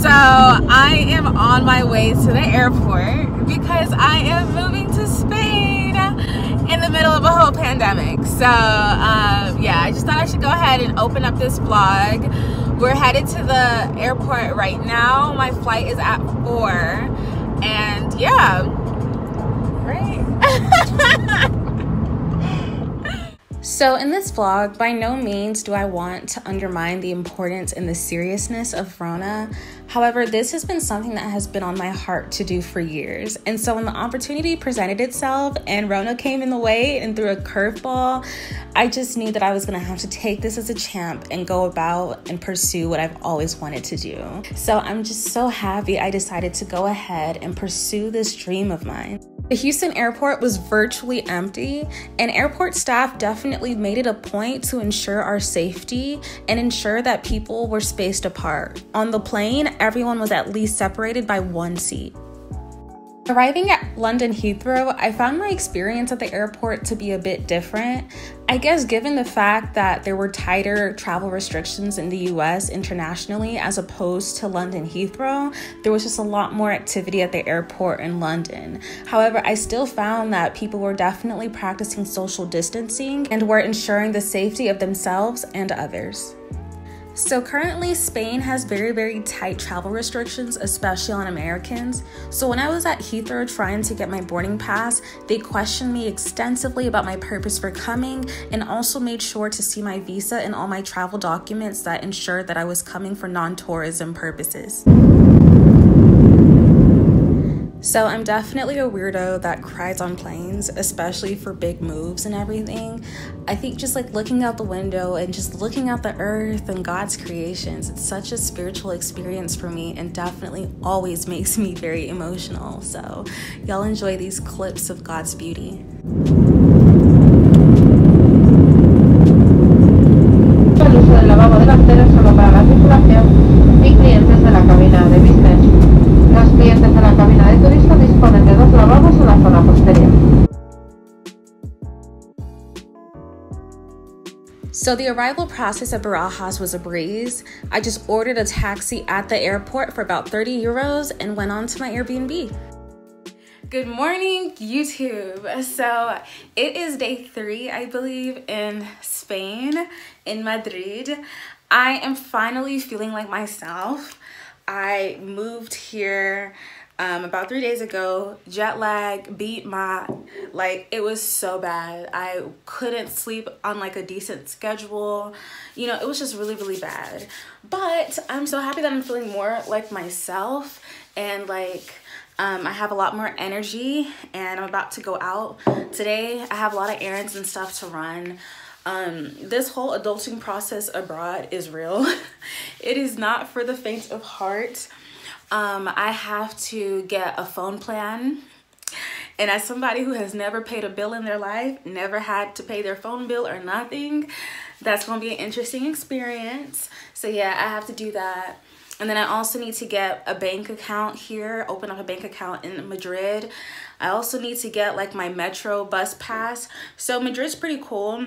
So I am on my way to the airport because I am moving to Spain in the middle of a whole pandemic. So yeah, I just thought I should go ahead and open up this vlog. We're headed to the airport right now. My flight is at 4, and yeah, right. So in this vlog, by no means do I want to undermine the importance and the seriousness of Rona. However, this has been something that has been on my heart to do for years. And so when the opportunity presented itself and Rona came in the way and threw a curveball, I just knew that I was gonna have to take this as a champ and go about and pursue what I've always wanted to do. So I'm just so happy I decided to go ahead and pursue this dream of mine. The Houston airport was virtually empty, and airport staff definitely made it a point to ensure our safety and ensure that people were spaced apart. On the plane, everyone was at least separated by 1 seat. Arriving at London Heathrow, I found my experience at the airport to be a bit different. I guess given the fact that there were tighter travel restrictions in the US internationally as opposed to London Heathrow, there was just a lot more activity at the airport in London. However, I still found that people were definitely practicing social distancing and were ensuring the safety of themselves and others. So currently, Spain has very tight travel restrictions, especially on Americans. So when I was at Heathrow trying to get my boarding pass, they questioned me extensively about my purpose for coming and also made sure to see my visa and all my travel documents that ensured that I was coming for non-tourism purposes. So I'm definitely a weirdo that cries on planes, especially for big moves and everything. I think just like looking out the window and just looking at the earth and God's creations, it's such a spiritual experience for me and definitely always makes me very emotional. So y'all enjoy these clips of God's beauty. So the arrival process at Barajas was a breeze. I just ordered a taxi at the airport for about 30 euros and went on to my Airbnb. Good morning, YouTube. So it is day 3, I believe, in Spain, in Madrid. I am finally feeling like myself. I moved here about 3 days ago. Jet lag beat my, like, it was so bad. I couldn't sleep on like a decent schedule. You know, it was just really bad. But I'm so happy that I'm feeling more like myself and like I have a lot more energy, and I'm about to go out today. I have a lot of errands and stuff to run. This whole adulting process abroad is real. It is not for the faint of heart. I have to get a phone plan, and as somebody who has never paid a bill in their life, never had to pay their phone bill or nothing, that's gonna be an interesting experience. So yeah, I have to do that. And then I also need to get a bank account here, open up a bank account in Madrid. I also need to get like my metro bus pass. So Madrid's pretty cool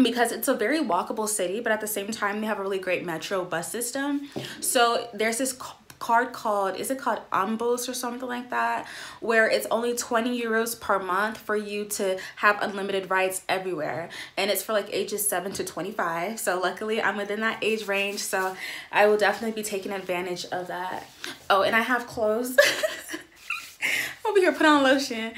because it's a very walkable city, but at the same time they have a really great metro bus system. So there's this card called, is it called Ambos or something like that, where it's only 20 euros per month for you to have unlimited rides everywhere, and it's for like ages 7 to 25. So luckily I'm within that age range, so I will definitely be taking advantage of that. Oh, and I have clothes. Over here put on lotion.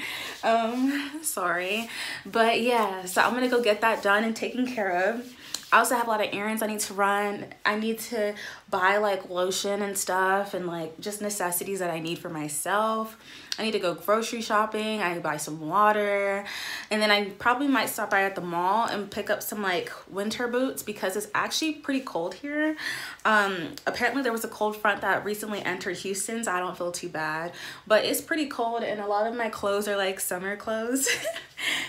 Sorry, but yeah, so I'm gonna go get that done and taken care of. I also have a lot of errands I need to run. I need to buy like lotion and stuff and like just necessities that I need for myself. I need to go grocery shopping. I need to buy some water. And then I probably might stop by at the mall and pick up some like winter boots because it's actually pretty cold here. Apparently there was a cold front that recently entered Houston, so I don't feel too bad. But it's pretty cold and a lot of my clothes are like summer clothes.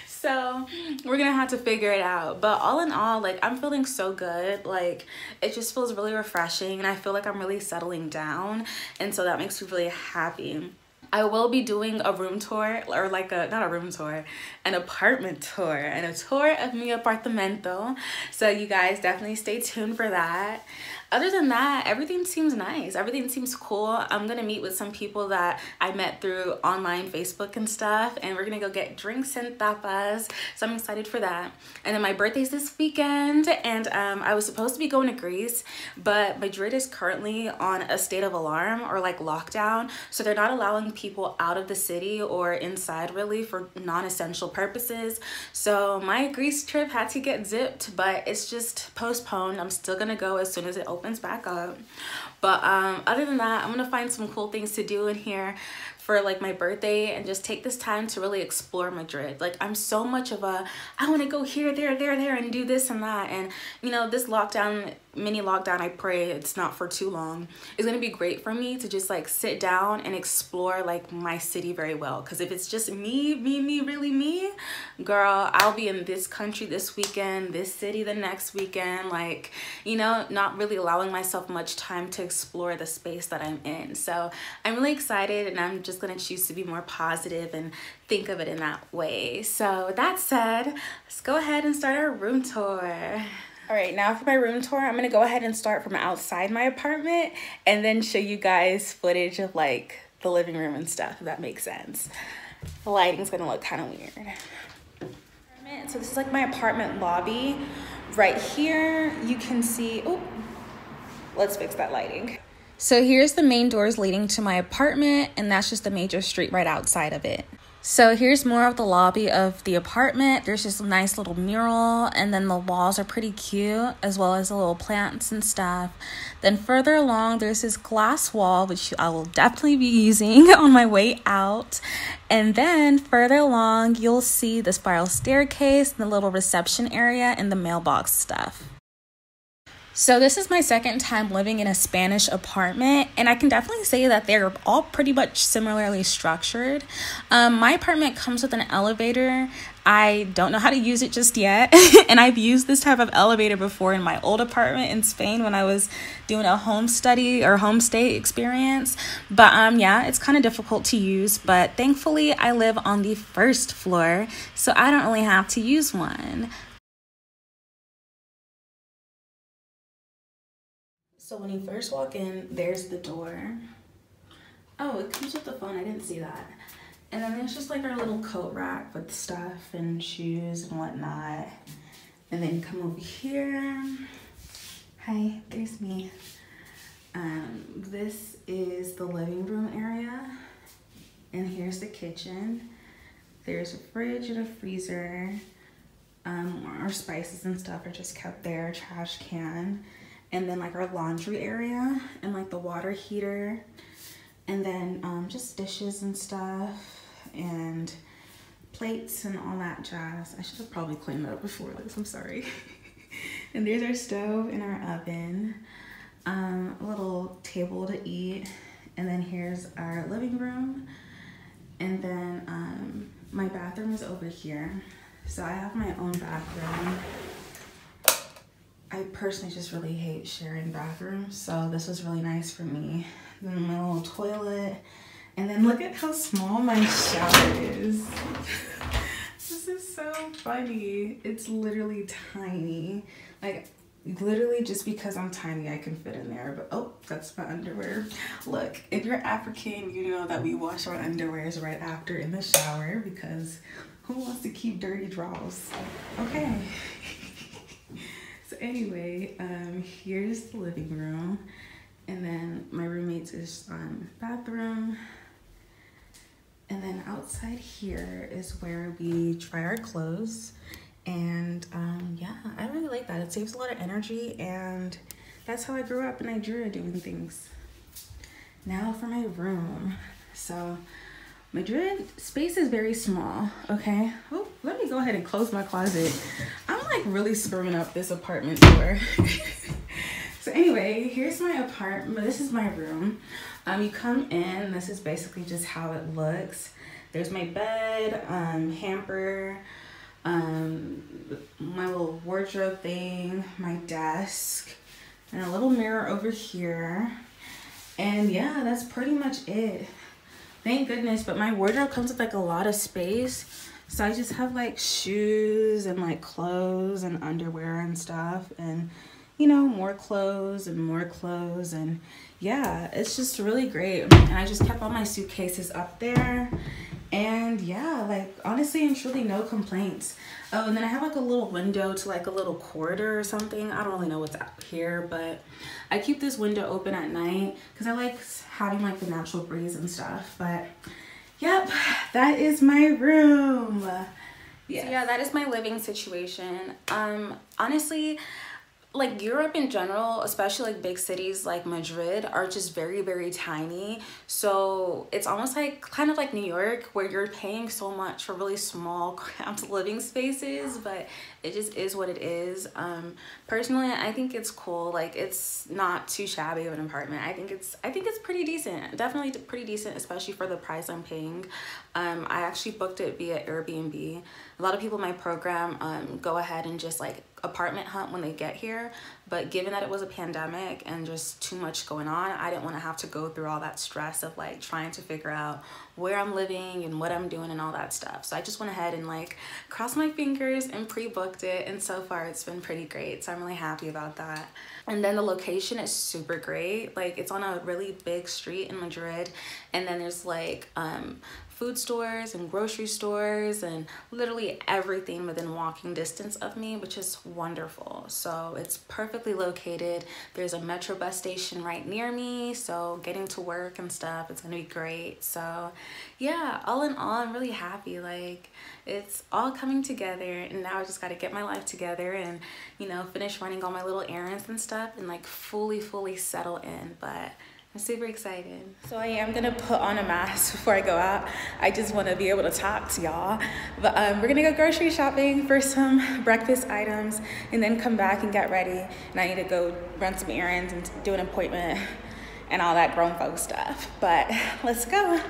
So we're gonna have to figure it out. But all in all, like, I'm feeling so good. Like, it just feels really refreshing and I feel like I'm really settling down, and so that makes me really happy. I will be doing a room tour, or like a, not a room tour, an apartment tour, and a tour of mi apartamento. So you guys definitely stay tuned for that. other than that, everything seems nice. Everything seems cool. I'm gonna meet with some people that I met through online Facebook and stuff, and we're gonna go get drinks and tapas. So I'm excited for that. And then my birthday's this weekend, and I was supposed to be going to Greece, but Madrid is currently on a state of alarm or like lockdown. So they're not allowing people out of the city or inside really for non-essential purposes. So my Greece trip had to get zipped, but it's just postponed. I'm still gonna go as soon as it opens back up. But other than that, I'm gonna find some cool things to do in here for like my birthday and just take this time to really explore Madrid. Like I'm so much of a, I want to go here, there and do this and that. And you know, this lockdown, mini lockdown, I pray it's not for too long, is going to be great for me to just like sit down and explore like my city very well. Because if it's just me, really me, girl, I'll be in this country this weekend, this city the next weekend, like, you know, not really allowing myself much time to explore the space that I'm in. So I'm really excited, and I'm just going to choose to be more positive and think of it in that way. So with that said, let's go ahead and start our room tour. All right, now for my room tour, I'm gonna go ahead and start from outside my apartment and then show you guys footage of like the living room and stuff, if that makes sense. The lighting's gonna look kind of weird. So this is like my apartment lobby. Right here, you can see, oh, let's fix that lighting. So here's the main doors leading to my apartment, and that's just the major street right outside of it. So here's more of the lobby of the apartment. There's just a nice little mural, and then the walls are pretty cute, as well as the little plants and stuff. Then further along, there's this glass wall, which I will definitely be using on my way out. And then further along, you'll see the spiral staircase, the little reception area, and the mailbox stuff. So this is my second time living in a Spanish apartment, and I can definitely say that they're all pretty much similarly structured. My apartment comes with an elevator. I don't know how to use it just yet, and I've used this type of elevator before in my old apartment in Spain when I was doing a home study or homestay experience. But yeah, it's kind of difficult to use, but thankfully I live on the first floor, so I don't really have to use one. So when you first walk in, there's the door. Oh, it comes with the phone. I didn't see that. And then there's just like our little coat rack with stuff and shoes and whatnot. And then you come over here. Hi, there's me. This is the living room area. And here's the kitchen. There's a fridge and a freezer. Our spices and stuff are just kept there, trash can. And then like our laundry area and like the water heater, and then just dishes and stuff and plates and all that jazz. I should have probably cleaned that up before this, I'm sorry. And there's our stove and our oven, a little table to eat, and then here's our living room, and then my bathroom is over here. So I have my own bathroom. I personally just really hate sharing bathrooms, so this was really nice for me. Then my little toilet, and then look at how small my shower is. This is so funny. It's literally tiny. Like, literally just because I'm tiny, I can fit in there. But oh, that's my underwear. Look, if you're African, you know that we wash our underwears right after in the shower, because who wants to keep dirty drawers? Okay. So anyway, here's the living room, and then my roommate's bathroom, and then outside here is where we dry our clothes. And yeah, I really like that. It saves a lot of energy, and that's how I grew up in Nigeria, doing things. Now for my room. So Madrid space is very small, okay? Oh, let me go ahead and close my closet. I'm like really screwing up this apartment door. So anyway, here's my apartment. This is my room. You come in, this is basically just how it looks. There's my bed, hamper, my little wardrobe thing, my desk, and a little mirror over here. And yeah, that's pretty much it. Thank goodness, but my wardrobe comes with like a lot of space. So I just have like shoes and like clothes and underwear and stuff. And you know, more clothes and more clothes. And yeah, it's just really great. And I just kept all my suitcases up there. And yeah, like honestly and truly no complaints. Oh, and then I have like a little window to like a little corridor or something. I don't really know what's out here, but I keep this window open at night because I like having like the natural breeze and stuff. But yep, that is my room. Yes. So yeah, that is my living situation. Honestly, like Europe in general, especially like big cities like Madrid, are just very, very tiny. So it's almost like kind of like New York, where you're paying so much for really small cramped living spaces, but it just is what it is. Personally, I think it's cool. Like it's not too shabby of an apartment. I think it's pretty decent. Definitely pretty decent, especially for the price I'm paying. I actually booked it via Airbnb. A lot of people in my program go ahead and just like apartment hunt when they get here, but given that it was a pandemic and just too much going on, I didn't want to have to go through all that stress of like trying to figure out where I'm living and what I'm doing and all that stuff. So I just went ahead and like crossed my fingers and pre-booked it, and so far it's been pretty great, so I'm really happy about that. And then the location is super great. Like it's on a really big street in Madrid, and then there's like food stores and grocery stores and literally everything within walking distance of me, which is wonderful. So it's perfectly located. There's a metro bus station right near me, so getting to work and stuff, it's gonna be great. So yeah, all in all, I'm really happy. Like it's all coming together, and now I just got to get my life together and, you know, finish running all my little errands and stuff and like fully settle in. But I'm super excited. So I am gonna put on a mask before I go out. I just want to be able to talk to y'all. But we're gonna go grocery shopping for some breakfast items and then come back and get ready. And I need to go run some errands and do an appointment and all that grown folk stuff. But let's go.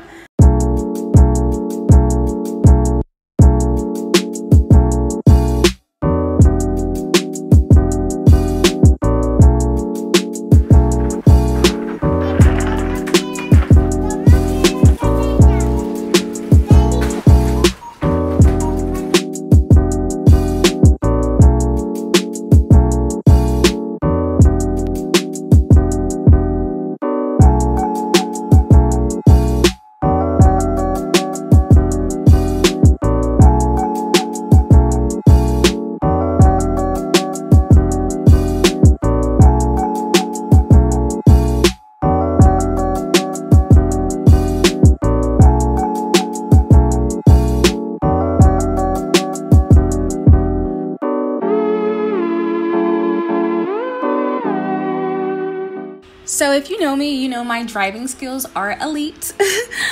So if you know me, you know my driving skills are elite.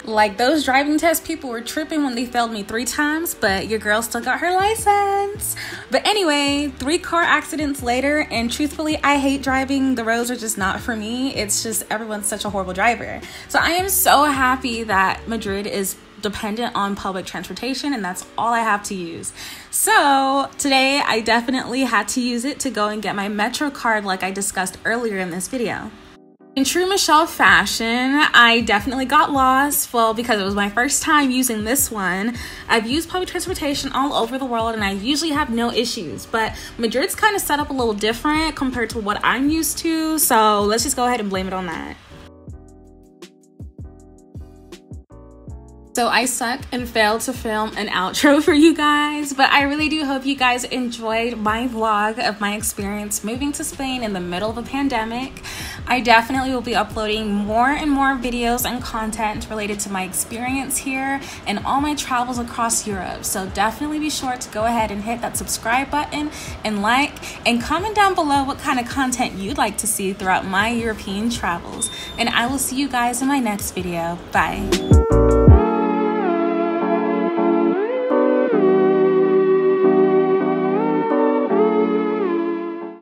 Like those driving test people were tripping when they failed me 3 times, but your girl still got her license. But anyway, 3 car accidents later, and truthfully, I hate driving. The roads are just not for me. It's just everyone's such a horrible driver. So I am so happy that Madrid is dependent on public transportation, and that's all I have to use. So today I definitely had to use it to go and get my Metro card like I discussed earlier in this video. In true Michelle fashion, I definitely got lost. Well, because it was my first time using this one. I've used public transportation all over the world and I usually have no issues, but Madrid's kind of set up a little different compared to what I'm used to, so let's just go ahead and blame it on that. So I suck and failed to film an outro for you guys, but I really do hope you guys enjoyed my vlog of my experience moving to Spain in the middle of a pandemic. I definitely will be uploading more and more videos and content related to my experience here and all my travels across Europe. So definitely be sure to go ahead and hit that subscribe button and like, and comment down below what kind of content you'd like to see throughout my European travels. And I will see you guys in my next video. Bye.